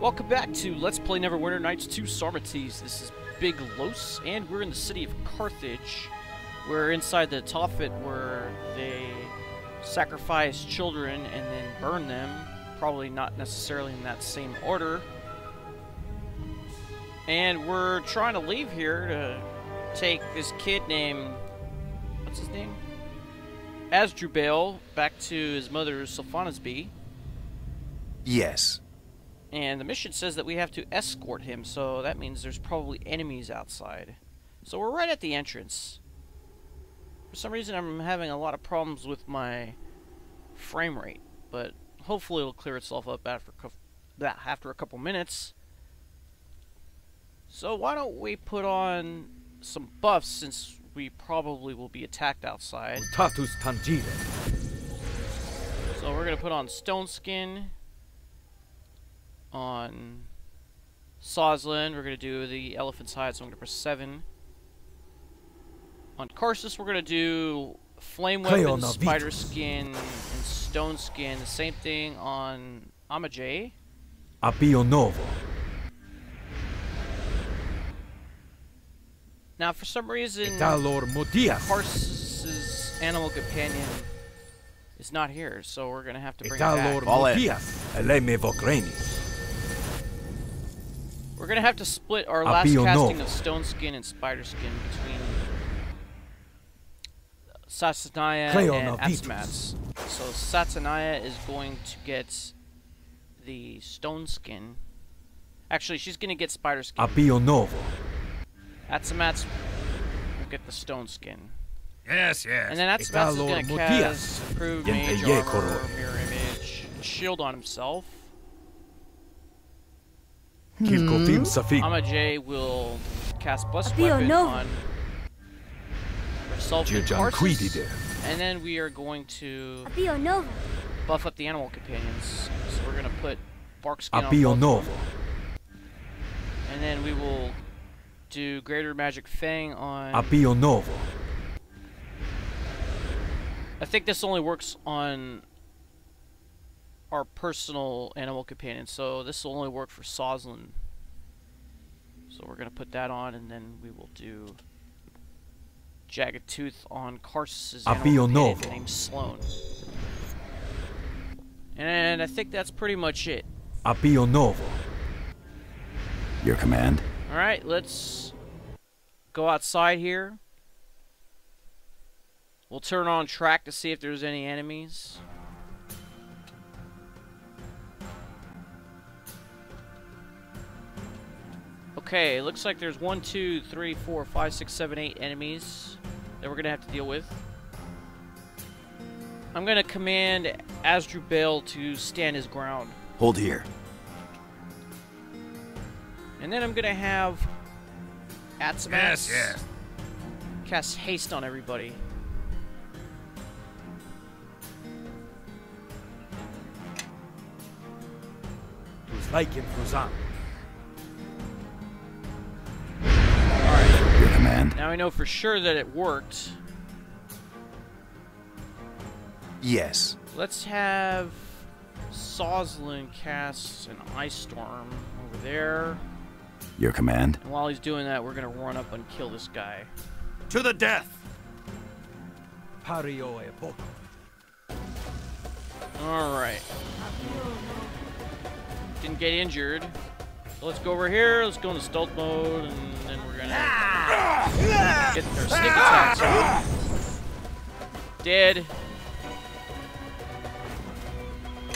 Welcome back to Let's Play Neverwinter Nights 2 Sarmates. This is Big Los, and we're in the city of Carthage. We're inside the Tophet where they sacrifice children and then burn them. Probably not necessarily in that same order. And we're trying to leave here to take this kid named... what's his name? Asdrubaal back to his mother, Sophonisbe. Yes. And the mission says that we have to escort him, so that means there's probably enemies outside. So we're right at the entrance. For some reason I'm having a lot of problems with my frame rate, but hopefully it'll clear itself up after a couple minutes. So why don't we put on some buffs since we probably will be attacked outside. So we're going to put on Stone Skin. On Sozlin, we're going to do the Elephant's Hide, so I'm going to press 7. On Karsus, we're going to do Flame Weapon, Spider Skin, and Stone Skin. The same thing on Amajay. Now, for some reason, Karsus's animal companion is not here, so we're going to have to bring it back. We're going to have to split our last casting of Stone Skin and Spider Skin between Satanaya and Asdrubaal. So Satanaya is going to get the Stone Skin. Actually, she's going to get Spider Skin. Asdrubaal will get the Stone Skin. Yes, yes. And then Asdrubaal is going to cast Improved Mage Armor, Mirror Image, and Shield on himself. Amajay will cast Blessed Weapon on herself and Karsus, and then we are going to buff up the animal companions. So we're going to put Bark Skin on both of them. And then we will do Greater Magic Fang on... I think this only works on our personal animal companion, so this will only work for Sozlin. So we're going to put that on, and then we will do Jagged Tooth on Karsus's animal companion named Sloan. And I think that's pretty much it. Your command. Alright, let's go outside here. We'll turn on track to see if there's any enemies. Okay, looks like there's 1, 2, 3, 4, 5, 6, 7, 8 enemies that we're going to have to deal with. I'm going to command Asdrubaal to stand his ground. Hold here. And then I'm going to have Asdrubaal cast haste on everybody. Your command. Now I know for sure that it worked. Yes. Let's have Sozlin cast an Ice Storm over there. Your command. And while he's doing that, we're going to run up and kill this guy. To the death! Alright. Didn't get injured. So let's go over here, let's go into stealth mode, and then we're going to get their sneak attacks on. Dead.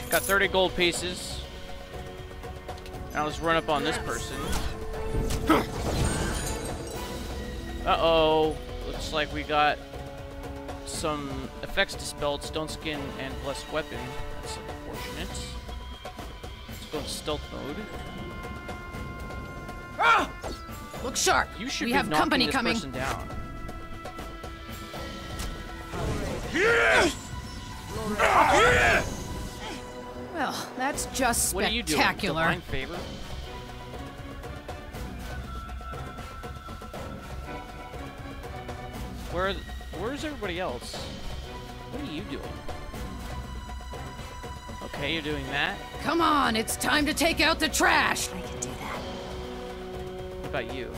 Got 30 gold pieces. Now let's run up on this person. Uh-oh. Looks like we got some effects dispelled, Stone Skin and Blessed Weapon. That's unfortunate. Let's go into stealth mode. Look sharp. You should we be have knocking company this coming. person down. Well, that's just What are you doing? spectacular. Divine favor? Where's everybody else? What are you doing? Okay, you're doing that. Come on, it's time to take out the trash. I can do that. What about you?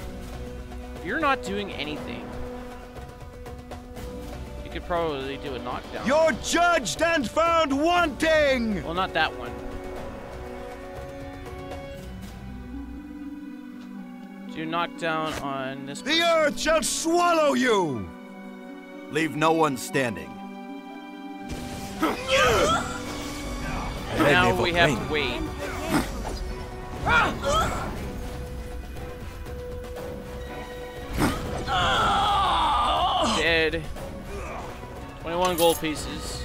You're not doing anything. You could probably do a knockdown. You're judged and found wanting! Well, not that one. Do knockdown on this person. The earth shall swallow you! Leave no one standing. Now we have to wait. Dead. 21 gold pieces.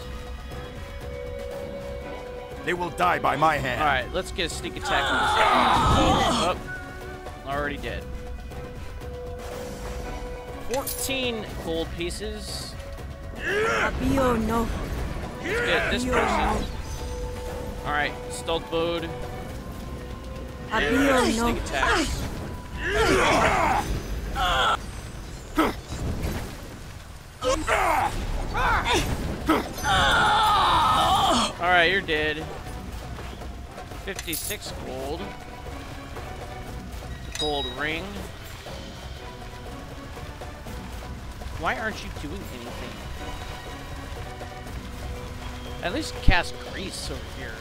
They will die by my hand. Alright, let's get a sneak attack on this guy. Oh, already dead. 14 gold pieces. No. Let's get this person. Alright, stealth mode. And sneak attack. Alright, you're dead. 56 gold. Gold ring. Why aren't you doing anything? At least cast grease over here.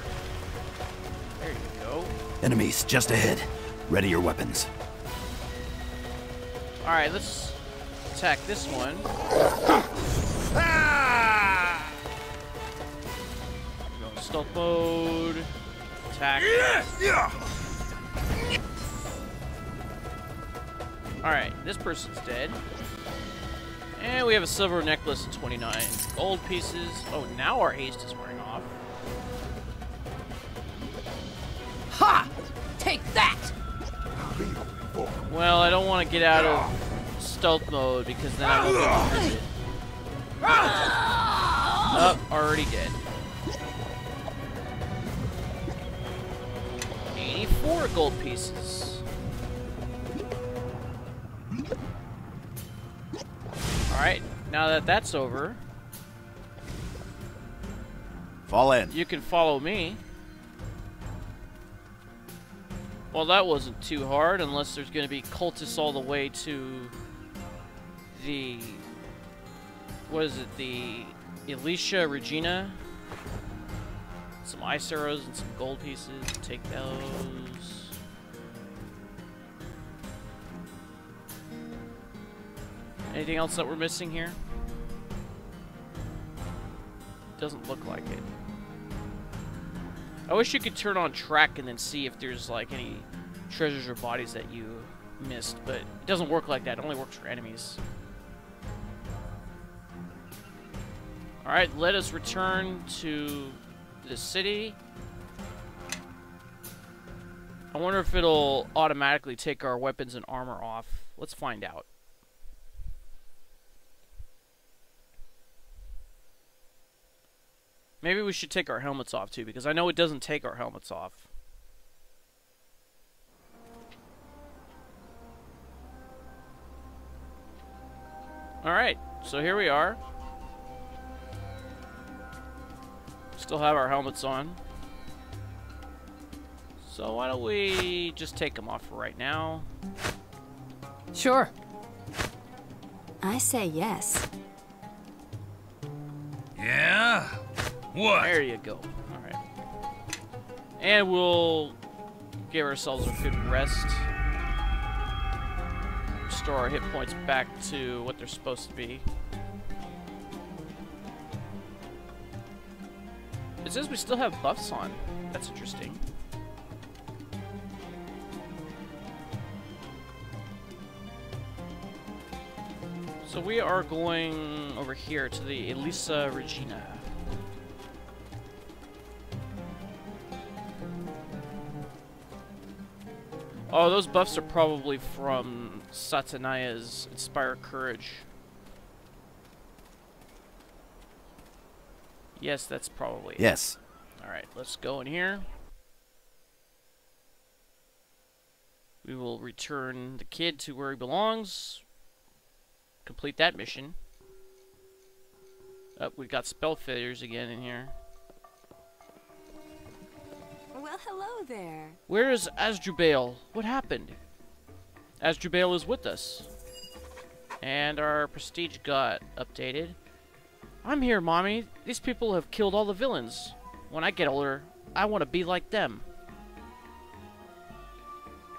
There you go. Enemies just ahead. Ready your weapons. Alright, let's attack this one. Go stealth mode. Attack. Alright, this person's dead. And we have a silver necklace and 29 gold pieces. Oh, now our haste is wearing off. Ha! Take that! Well, I don't want to get out of stealth mode because then I won't be able to use it. Oh, already dead. 84 gold pieces. Alright, now that that's over, Fall in. you can follow me. Well, that wasn't too hard, unless there's going to be cultists all the way to the... What is it? The Elissa Regina. Some ice arrows and some gold pieces. Take those. Anything else that we're missing here? Doesn't look like it. I wish you could turn on track and then see if there's like any treasures or bodies that you missed, but it doesn't work like that. It only works for enemies. Alright, let us return to the city. I wonder if it'll automatically take our weapons and armor off. Let's find out. Maybe we should take our helmets off too, because I know it doesn't take our helmets off. Alright, so here we are. Still have our helmets on. So why don't we just take them off for right now? Sure. I say yes. Yeah? What? There you go. Alright. And we'll give ourselves a good rest. Restore our hit points back to what they're supposed to be. It says we still have buffs on. That's interesting. So we are going over here to the Elissa Regina. Oh, those buffs are probably from Satanaya's Inspire Courage. Yes, that's probably it. Yes. Alright, let's go in here. We will return the kid to where he belongs. Complete that mission. Oh, we got spell failures again in here. Well, hello there. Where is Asdrubaal? What happened? Asdrubaal is with us. And our prestige got updated. I'm here, Mommy. These people have killed all the villains. When I get older, I want to be like them.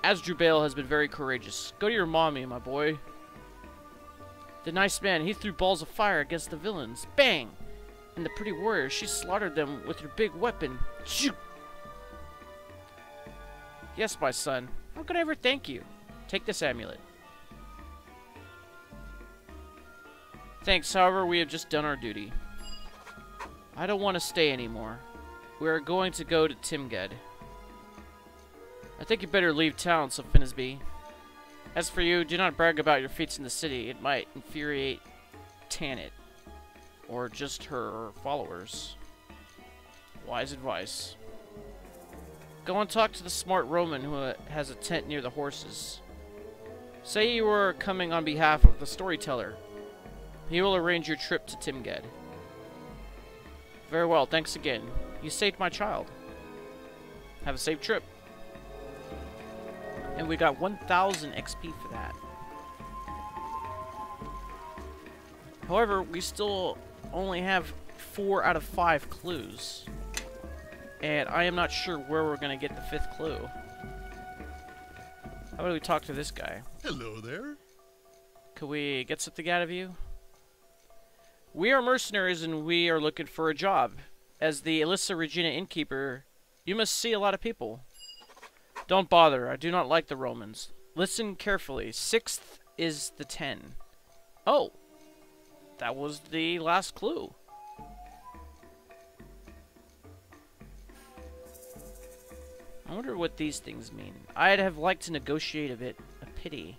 Asdrubaal has been very courageous. Go to your mommy, my boy. The nice man, he threw balls of fire against the villains. Bang! And the pretty warrior, she slaughtered them with her big weapon. Shoot! Yes, my son. How could I ever thank you? Take this amulet. Thanks, however, we have just done our duty. I don't want to stay anymore. We are going to go to Timgad. I think you better leave town, Sophonisbe. As for you, do not brag about your feats in the city. It might infuriate Tanit. Or just her followers. Wise advice. Go and talk to the smart Roman who has a tent near the horses. Say you are coming on behalf of the storyteller. He will arrange your trip to Timgad. Very well, thanks again. You saved my child. Have a safe trip. And we got 1,000 XP for that. However, we still only have 4 out of 5 clues. And I am not sure where we're going to get the 5th clue. How about we talk to this guy? Hello there. Could we get something out of you? We are mercenaries and we are looking for a job. As the Elissa Regina innkeeper, you must see a lot of people. Don't bother, I do not like the Romans. Listen carefully. 6th is the 10. Oh! That was the last clue. I wonder what these things mean. I'd have liked to negotiate a bit. A pity.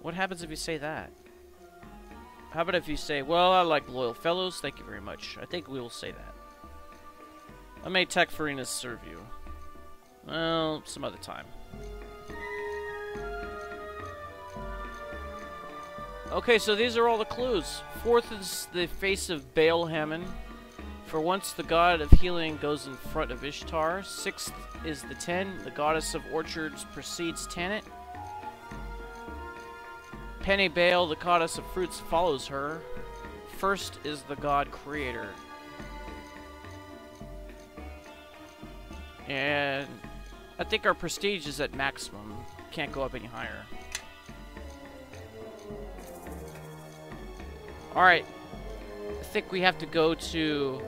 What happens if you say that? How about if you say, well, I like loyal fellows, thank you very much. I think we will say that. I may Tacfarinas serve you. Well, some other time. Okay, so these are all the clues. 4th is the face of Baal Hammon. For once, the god of healing goes in front of Ishtar. 6th is the 10. The goddess of orchards precedes Tanit. Penny Baal, the goddess of fruits, follows her. 1st is the god creator. And I think our prestige is at maximum. Can't go up any higher. Alright. I think we have to go to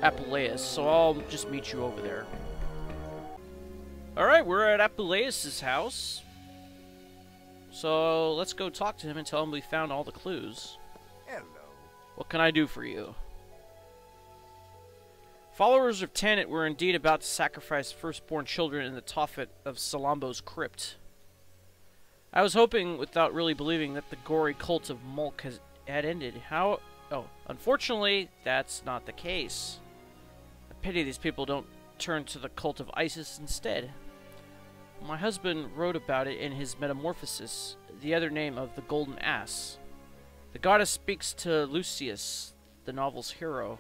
Apuleius, so I'll just meet you over there. Alright, we're at Apuleius' house. So let's go talk to him and tell him we found all the clues. Hello. What can I do for you? Followers of Tanit were indeed about to sacrifice firstborn children in the Tophet of Salammbo's crypt. I was hoping, without really believing, that the gory cult of Mulk had ended. Unfortunately, that's not the case. I pity these people don't turn to the cult of Isis instead. My husband wrote about it in his Metamorphosis, the other name of the Golden Ass. The goddess speaks to Lucius, the novel's hero.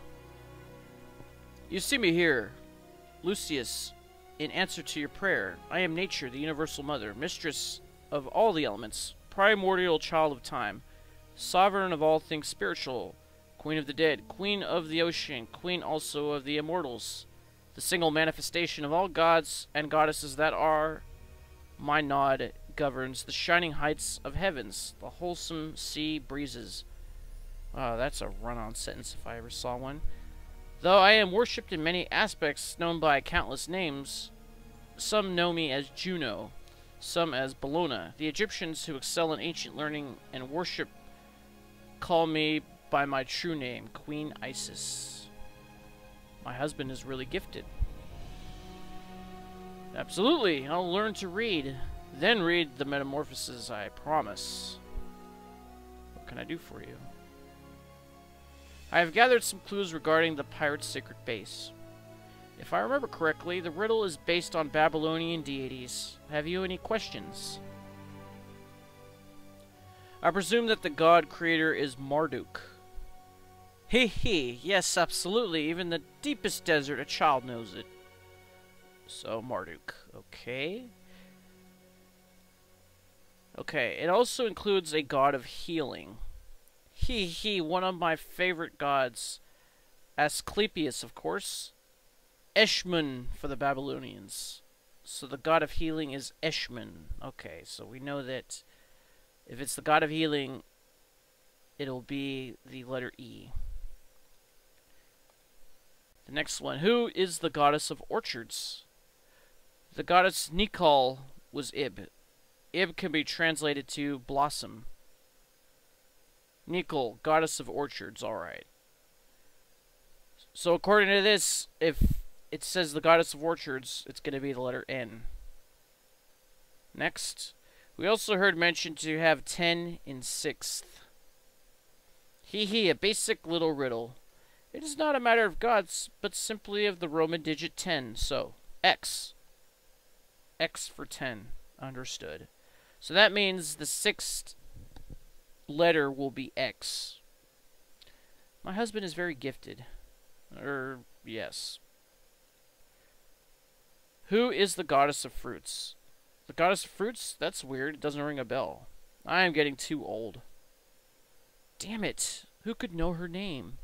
You see me here, Lucius, in answer to your prayer. I am nature, the universal mother, mistress of all the elements, primordial child of time, sovereign of all things spiritual, queen of the dead, queen of the ocean, queen also of the immortals, the single manifestation of all gods and goddesses that are. My nod governs the shining heights of heavens, the wholesome sea breezes. That's a run-on sentence if I ever saw one. Though I am worshipped in many aspects, known by countless names, some know me as Juno, some as Bellona. The Egyptians who excel in ancient learning and worship call me by my true name, Queen Isis. My husband is really gifted. Absolutely, I'll learn to read, then read the Metamorphoses, I promise. What can I do for you? I have gathered some clues regarding the pirate's sacred base. If I remember correctly, the riddle is based on Babylonian deities. Have you any questions? I presume that the god creator is Marduk. Hee. Yes, absolutely. Even the deepest desert, a child knows it. So, Marduk. Okay. Okay, it also includes a god of healing. Hee. One of my favorite gods. Asclepius, of course. Eshmun for the Babylonians. So the god of healing is Eshmun. Okay, so we know that if it's the god of healing, it'll be the letter E. The next one. Who is the goddess of orchards? The goddess Nikal was Ib. Ib can be translated to blossom. Nikal, goddess of orchards. Alright. So according to this, if it says the goddess of orchards, it's going to be the letter N. Next. We also heard mentioned to have 10 in 6th. Hee, a basic little riddle. It is not a matter of gods, but simply of the Roman digit 10. So, X. X for 10. Understood. So that means the 6th letter will be X. My husband is very gifted. Yes. Who is the goddess of fruits? The goddess of fruits? That's weird. It doesn't ring a bell. I am getting too old. Damn it. Who could know her name?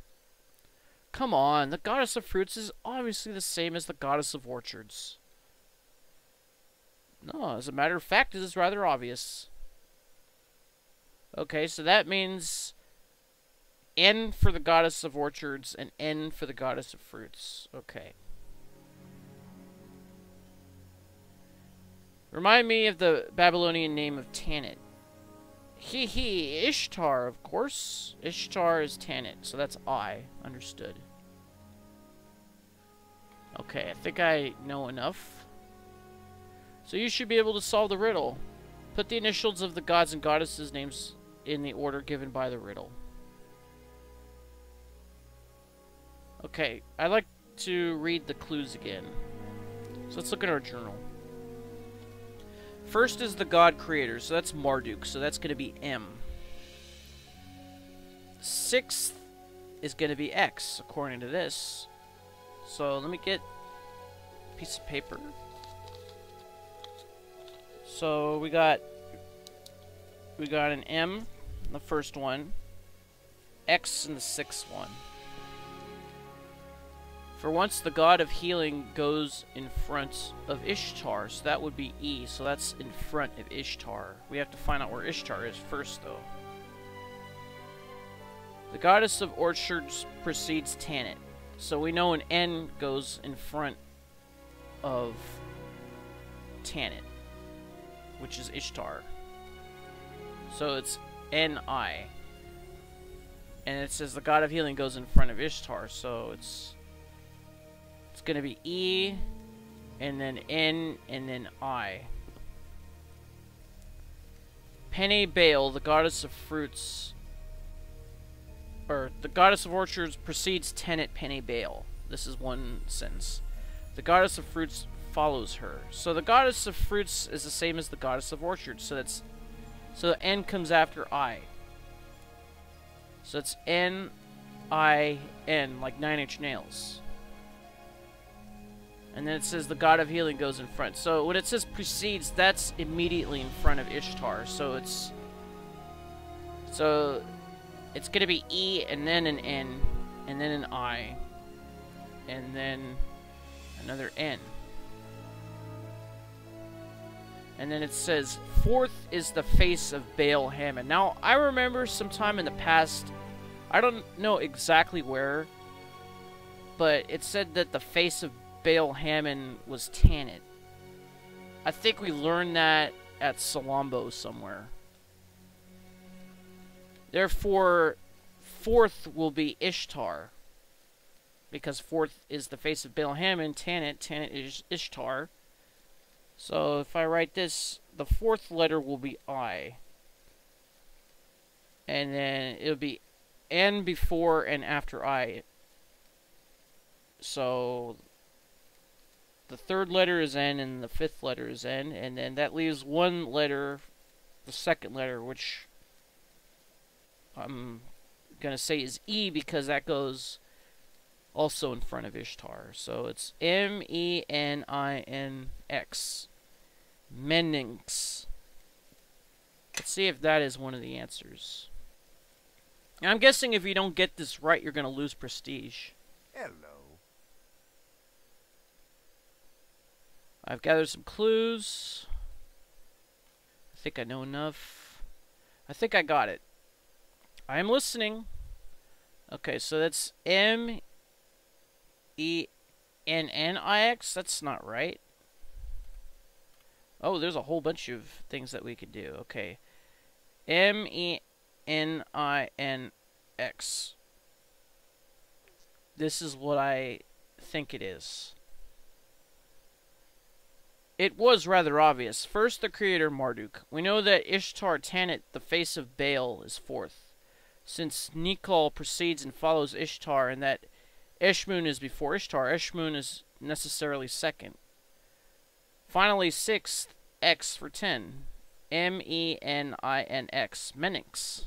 Come on. The goddess of fruits is obviously the same as the goddess of orchards. No, as a matter of fact, it is rather obvious. Okay, so that means N for the goddess of orchards and N for the goddess of fruits. Okay. Remind me of the Babylonian name of Tanit. Hee, Ishtar, of course. Ishtar is Tanit, so that's I. Understood. Okay, I think I know enough. So you should be able to solve the riddle. Put the initials of the gods and goddesses' names in the order given by the riddle. Okay, I like to read the clues again. So let's look at our journal. First is the god creator, so that's Marduk, so that's going to be M. 6th is going to be X, according to this. So let me get a piece of paper. So we got an M in the first one, X in the 6th one. For once, the god of healing goes in front of Ishtar, so that would be E, so that's in front of Ishtar. We have to find out where Ishtar is first, though. The goddess of orchards precedes Tanit, so we know an N goes in front of Tanit, which is Ishtar. So it's N-I. And it says the god of healing goes in front of Ishtar, so it's going to be E, and then N, and then I. Penny Baal, the goddess of fruits, or the goddess of orchards precedes Tanit Penny Baal. This is one sentence. The goddess of fruits follows her. So the goddess of fruits is the same as the goddess of orchards. So that's, so the N comes after I. So it's N, I, N, like 9 Inch Nails. And then it says the god of healing goes in front. So when it says precedes, that's immediately in front of Ishtar. So it's going to be E, and then an N, and then an I, and then another N. And then it says 4th is the face of Baal Hammon. Now I remember sometime in the past, I don't know exactly where, but it said that the face of Baal Hammon was Tanit. I think we learned that at Salammbo somewhere. Therefore, 4th will be Ishtar. Because 4th is the face of Baal Hammon, Tanit. Tanit is Ishtar. So if I write this, the 4th letter will be I. And then it'll be N before and after I. So the 3rd letter is N and the 5th letter is N, and then that leaves one letter, the 2nd letter, which I'm going to say is E because that goes also in front of Ishtar. So it's Meninx. Mennix. Let's see if that is one of the answers. And I'm guessing if you don't get this right, you're going to lose prestige. Hello. I've gathered some clues. I think I know enough. I think I got it. I am listening. Okay, so that's Mennix. That's not right. Oh, there's a whole bunch of things that we could do. Okay. Meninx. This is what I think it is. It was rather obvious. First, the creator Marduk. We know that Ishtar Tanit, the face of Baal, is fourth, since Nikol precedes and follows Ishtar, and that Eshmun is before Ishtar. Eshmun is necessarily second. Finally, sixth, X for 10. Meninx. Mennix.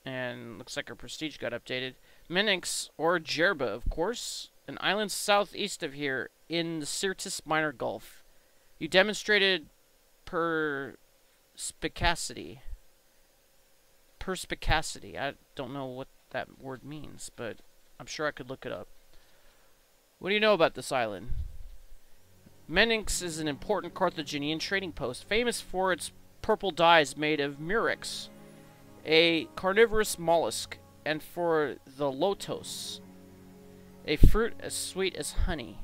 And looks like our prestige got updated. Mennix, or Jerba, of course. An island southeast of here in the Syrtis Minor Gulf. You demonstrated perspicacity. Perspicacity. I don't know what that word means, but I'm sure I could look it up. What do you know about this island? Mennix is an important Carthaginian trading post, famous for its purple dyes made of murex, a carnivorous mollusk, and for the lotos, a fruit as sweet as honey.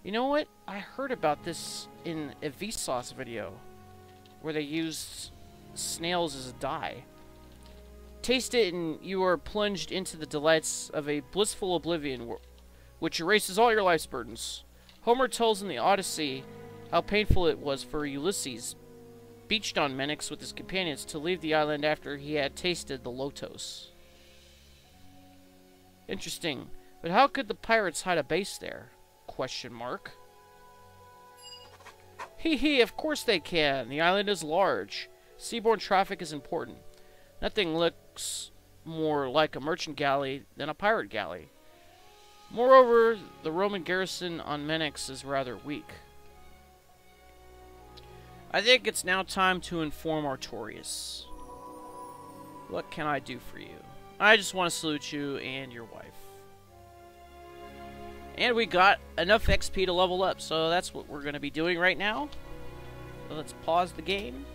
You know what? I heard about this in a Vsauce video, where they used snails as a dye. Taste it and you are plunged into the delights of a blissful oblivion, which erases all your life's burdens. Homer tells in the Odyssey how painful it was for Ulysses, beached on Mennix with his companions, to leave the island after he had tasted the lotos. Interesting. But how could the pirates hide a base there? Question mark. Hee, of course they can. The island is large. Seaborne traffic is important. Nothing looks more like a merchant galley than a pirate galley. Moreover, the Roman garrison on Mennix is rather weak. I think it's now time to inform Artorius. What can I do for you? I just want to salute you and your wife. And we got enough XP to level up, so that's what we're going to be doing right now. So let's pause the game.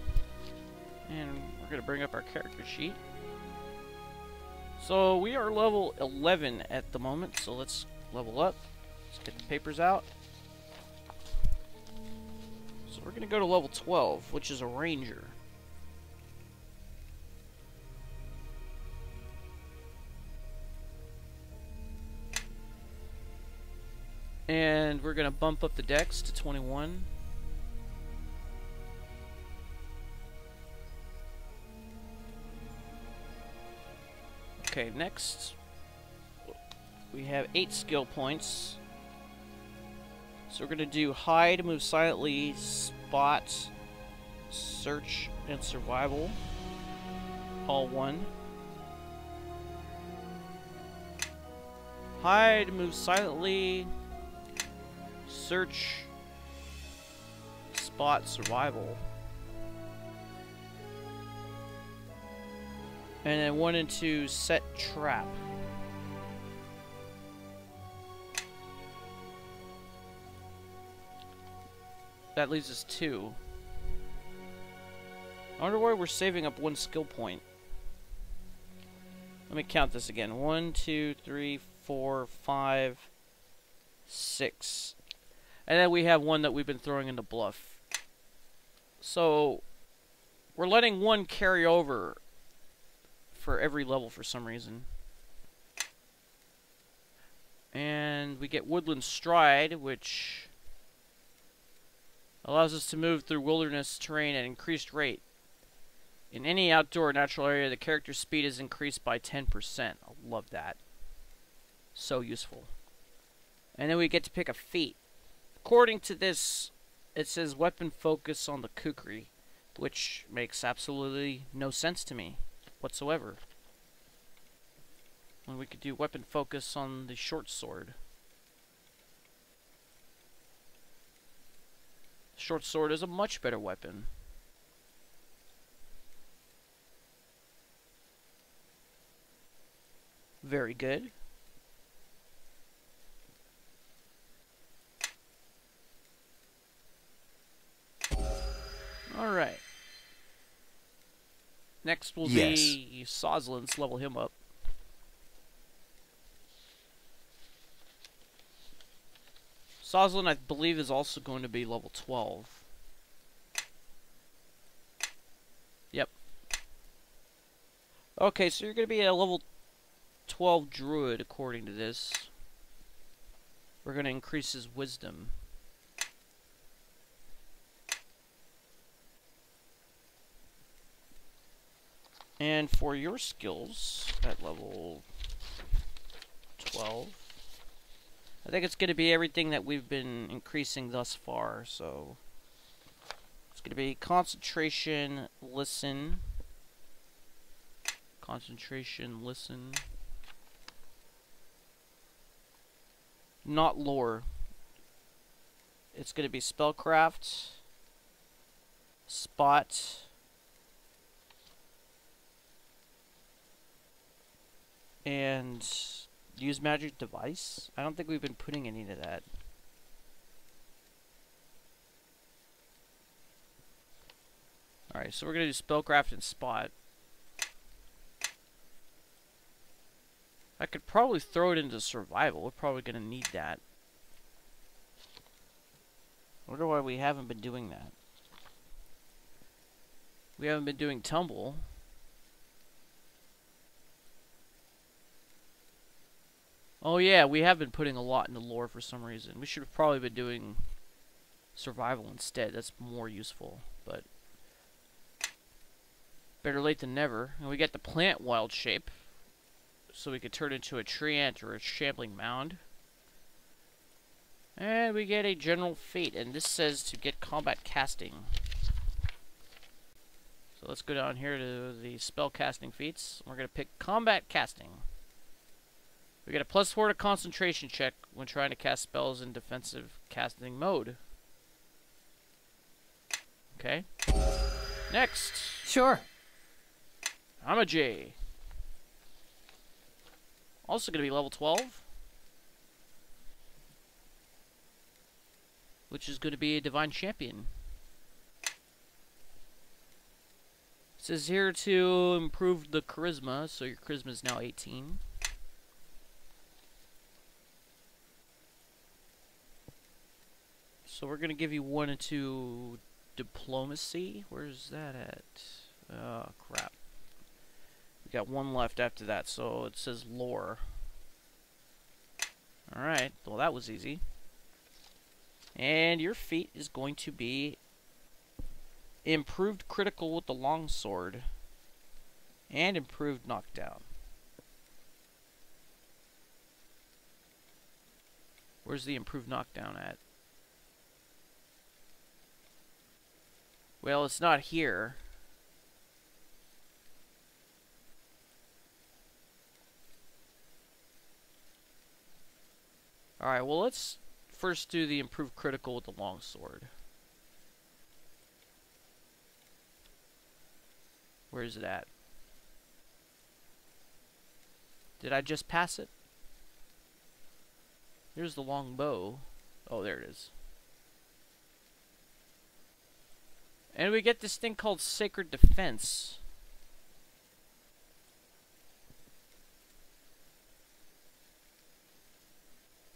And we're going to bring up our character sheet. So we are level 11 at the moment, so let's level up. Let's get the papers out. So we're going to go to level 12, which is a ranger. And we're going to bump up the dex to 21. Okay, next we have 8 skill points. So we're going to do hide, move silently, spot, search, and survival. All 1. Hide, move silently, search, spot, survival. And then 1 and 2, set trap. That leaves us 2. I wonder why we're saving up 1 skill point. Let me count this again. 1, 2, 3, 4, 5, 6. And then we have 1 that we've been throwing into bluff. So we're letting 1 carry over for every level for some reason. And we get Woodland Stride, which allows us to move through wilderness terrain at increased rate. In any outdoor natural area, the character's speed is increased by 10%. I love that. So useful. And then we get to pick a feat. According to this, it says weapon focus on the kukri, which makes absolutely no sense to me. whatsoever. And we could do weapon focus on the short sword. Short sword is a much better weapon. Very good. Alright. Next will be Soslin. Let's level him up. Soslin, I believe, is also going to be level 12. Yep. Okay, so you're going to be a level 12 druid, according to this. We're going to increase his wisdom. And for your skills at level 12, I think it's going to be everything that we've been increasing thus far. So it's going to be concentration, listen, not lore. It's going to be spellcraft, spot, and use magic device. I don't think we've been putting any to that. Alright, so we're going to do spellcraft and spot. I could probably throw it into survival. We're probably going to need that. I wonder why we haven't been doing that. We haven't been doing tumble. Oh yeah, we have been putting a lot into lore for some reason. We should have probably been doing survival instead. That's more useful, but better late than never. And we get the plant wild shape, so we could turn into a tree ant or a shambling mound. And we get a general fate, and this says to get combat casting. So let's go down here to the spell casting feats. We're going to pick combat casting. We get a +4 to concentration check when trying to cast spells in defensive casting mode. Okay. Next. Sure. I'm a J. Also going to be level 12. Which is going to be a divine champion. It says here to improve the charisma, so your charisma is now 18. So we're going to give you 1 and 2 diplomacy. Where's that at? Oh, crap. We got 1 left after that, so it says lore. Alright, well that was easy. And your feat is going to be improved critical with the longsword and improved knockdown. Where's the improved knockdown at? Well, it's not here. Alright, well let's first do the improved critical with the longsword. Where is it at? Did I just pass it? Here's the long bow. Oh, there it is. And we get this thing called Sacred Defense.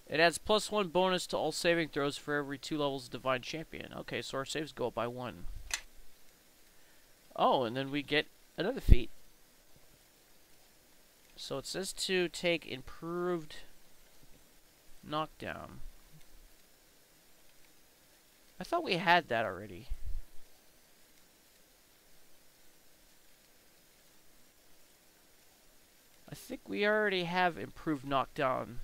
It adds +1 bonus to all saving throws for every 2 levels of Divine Champion. Okay, so our saves go up by 1. Oh, and then we get another feat. So it says to take improved knockdown. I thought we had that already. I think we already have improved knockdown.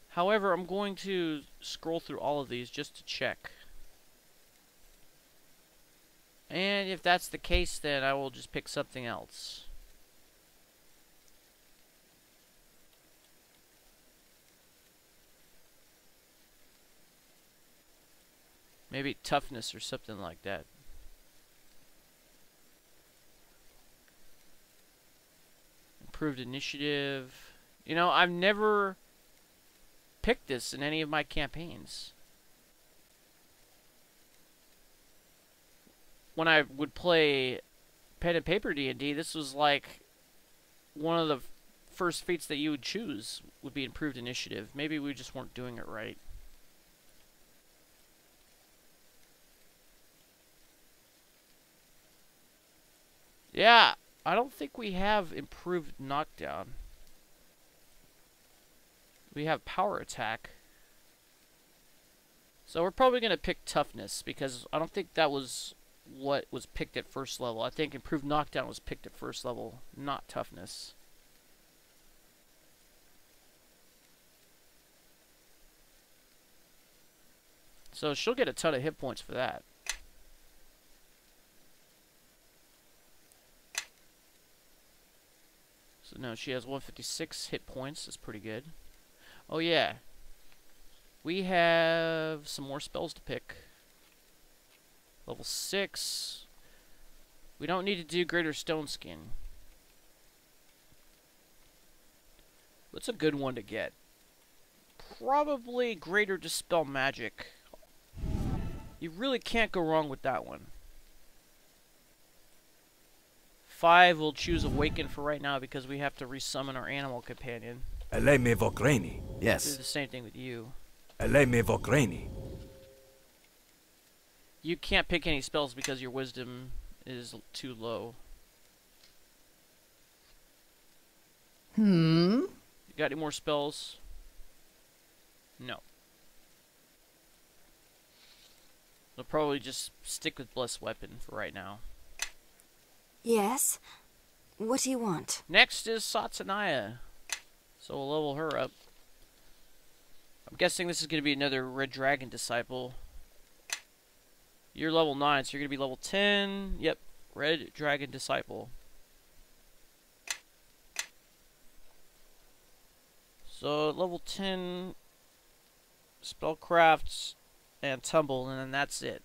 However, I'm going to scroll through all of these just to check. And if that's the case, then I will just pick something else. Maybe toughness or something like that. Improved initiative. You know, I've never picked this in any of my campaigns. When I would play pen and paper D&D, this was like one of the first feats that you would choose would be improved initiative. Maybe we just weren't doing it right. Yeah, I don't think we have improved knockdown. We have power attack. So we're probably going to pick toughness because I don't think that was what was picked at first level. I think improved knockdown was picked at first level, not toughness. So she'll get a ton of hit points for that. So no, she has 156 hit points. That's pretty good. Oh yeah. We have some more spells to pick. Level 6. We don't need to do Greater Stone Skin. What's a good one to get? Probably Greater Dispel Magic. You really can't go wrong with that one. 5, we'll choose Awaken for right now because we have to resummon our animal companion. Eleme Vokraini. Do Yes. the same thing with you. Eleme Vokraini. You can't pick any spells because your wisdom is too low. You got any more spells? No. We'll probably just stick with Blessed Weapon for right now. Yes? What do you want? Next is Satsanaya. So we'll level her up. I'm guessing this is going to be another Red Dragon Disciple. You're level 9, so you're going to be level 10. Yep, Red Dragon Disciple. So level 10, Spellcraft and Tumble, and then that's it.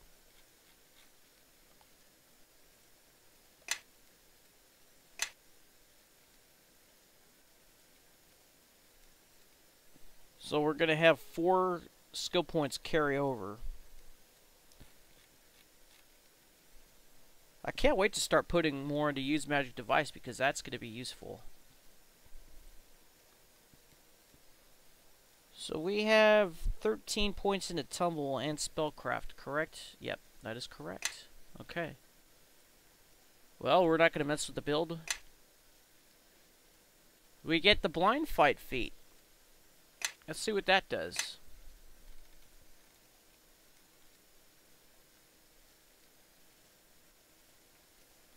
So we're going to have 4 skill points carry over. I can't wait to start putting more into Use Magic Device because that's going to be useful. So we have 13 points into Tumble and Spellcraft, correct? Yep, that is correct. Okay. Well, we're not going to mess with the build. We get the Blind Fight feat. Let's see what that does.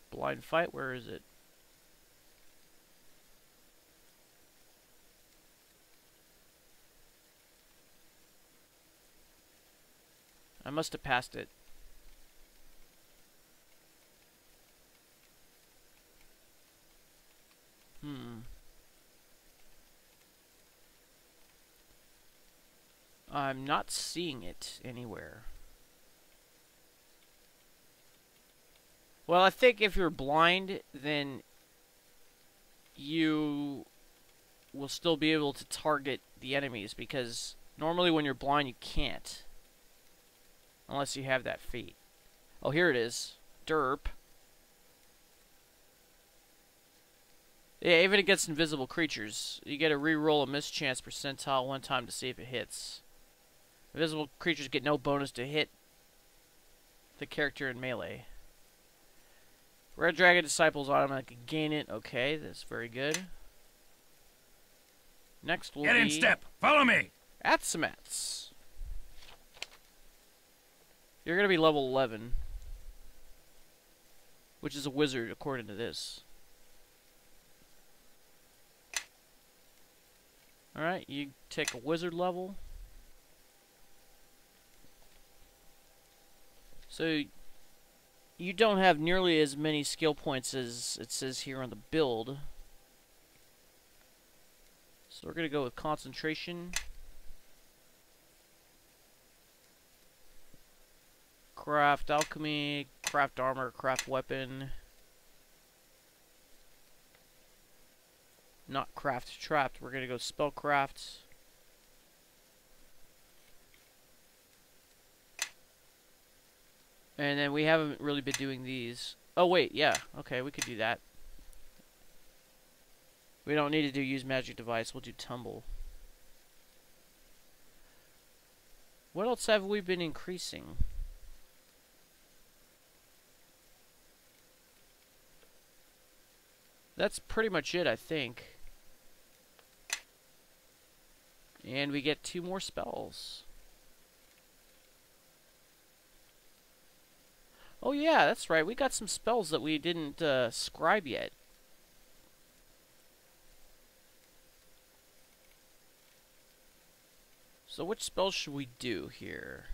Blind Fight, where is it? I must have passed it. I'm not seeing it anywhere. Well, I think if you're blind, then you will still be able to target the enemies, because normally when you're blind you can't. Unless you have that feat. Oh, here it is. Derp. Yeah, even against invisible creatures, you get a reroll a mischance percentile 1 time to see if it hits. Invisible creatures get no bonus to hit the character in melee. Red Dragon Disciples automatically gain it. Okay, that's very good. Next will be... Get in step! Follow me! Sarmates. You're going to be level 11. Which is a wizard, according to this. Alright, you take a wizard level. So, you don't have nearly as many skill points as it says here on the build. So we're going to go with concentration. Craft alchemy, craft armor, craft weapon. Not craft trapped. We're going to go spellcraft. And then we haven't really been doing these. Oh wait, yeah. Okay, we could do that. We don't need to do use magic device. We'll do tumble. What else have we been increasing? That's pretty much it, I think. And we get 2 more spells. Oh yeah, that's right. We got some spells that we didn't scribe yet. So which spells should we do here?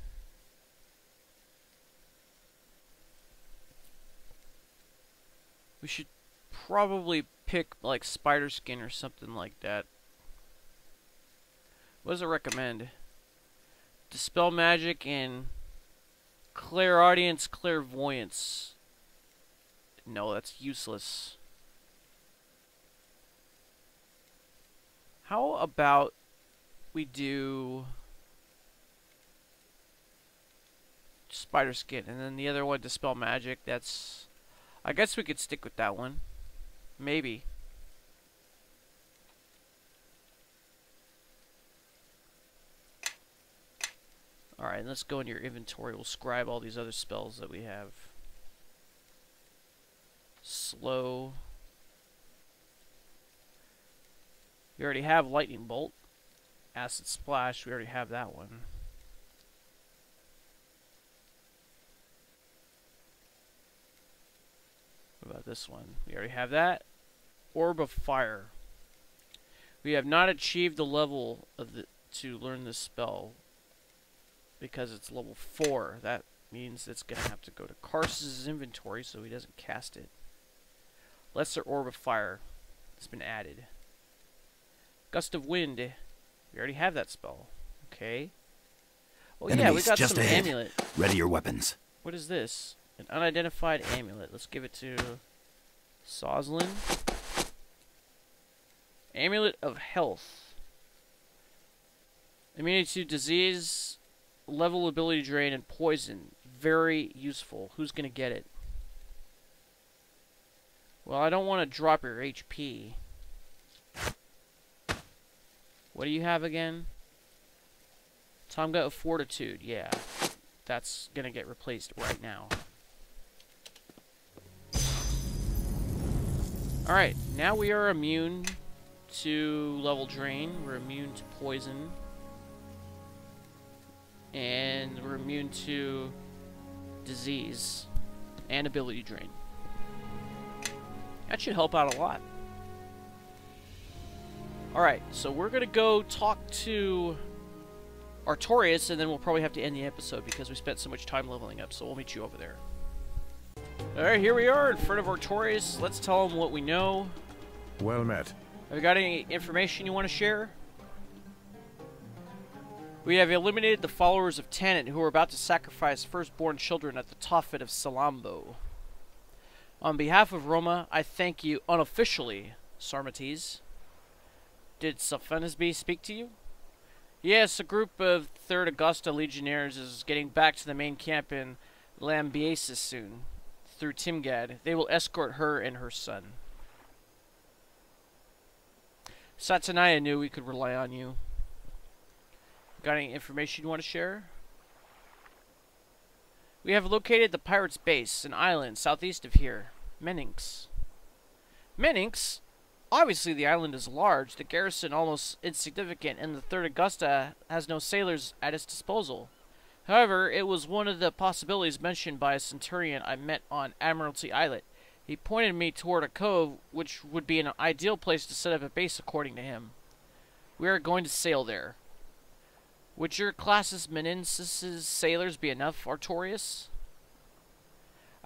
We should probably pick like spider skin or something like that. What does it recommend? Dispel magic and clairaudience, clairvoyance. No, that's useless. How about we do spider skin and then the other one dispel magic? That's, I guess we could stick with that one. Maybe. Alright, let's go into your inventory. We'll scribe all these other spells that we have. Slow. We already have Lightning Bolt. Acid Splash, we already have that one. What about this one? We already have that. Orb of Fire. We have not achieved the level of to learn this spell because it's level 4. That means it's going to have to go to Karsus' inventory so he doesn't cast it. Lesser Orb of Fire has been added. Gust of Wind. We already have that spell. Okay. Oh yeah, we got some amulet. Ready your weapons. What is this? An unidentified amulet. Let's give it to Soslin. Amulet of Health. Immunity to disease, level ability drain, and poison. Very useful. Who's going to get it? Well, I don't want to drop your HP. What do you have again? Tamga of Fortitude. Yeah. That's going to get replaced right now. Alright, now we are immune to level drain. We're immune to poison. And we're immune to disease and ability drain. That should help out a lot. Alright, so we're going to go talk to Artorius, and then we'll probably have to end the episode because we spent so much time leveling up, so we'll meet you over there. Alright, here we are in front of Artorius. Let's tell him what we know. Well met. Have you got any information you want to share? We have eliminated the followers of Tanit who were about to sacrifice firstborn children at the Tophet of Salammbo. On behalf of Roma, I thank you unofficially, Sarmates. Did Sophonisbe speak to you? Yes, a group of 3rd Augusta legionnaires is getting back to the main camp in Lambiasis soon. Through Timgad. They will escort her and her son. Satanaya knew we could rely on you. Got any information you want to share? We have located the pirates' base, an island southeast of here. Mennix. Mennix? Obviously the island is large, the garrison almost insignificant, and the 3rd Augusta has no sailors at its disposal. However, it was one of the possibilities mentioned by a centurion I met on Admiralty Islet. He pointed me toward a cove, which would be an ideal place to set up a base according to him. We are going to sail there. Would your Classis Mennensis sailors be enough, Artorius?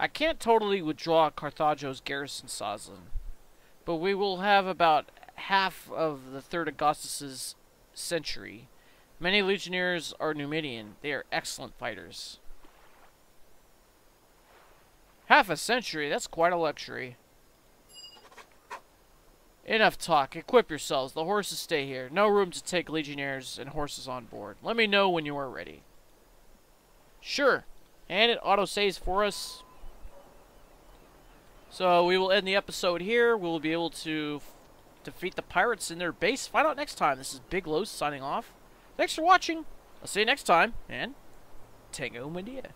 I can't totally withdraw Carthage's garrison, Sazlin, but we will have about half of the 3rd Augustus's century. Many legionnaires are Numidian. They are excellent fighters. Half a century? That's quite a luxury. Enough talk. Equip yourselves. The horses stay here. No room to take legionnaires and horses on board. Let me know when you are ready. Sure. And it auto-saves for us. So we will end the episode here. We will be able to defeat the pirates in their base. Find out next time. This is Big Los signing off. Thanks for watching. I'll see you next time. And Tango Medea.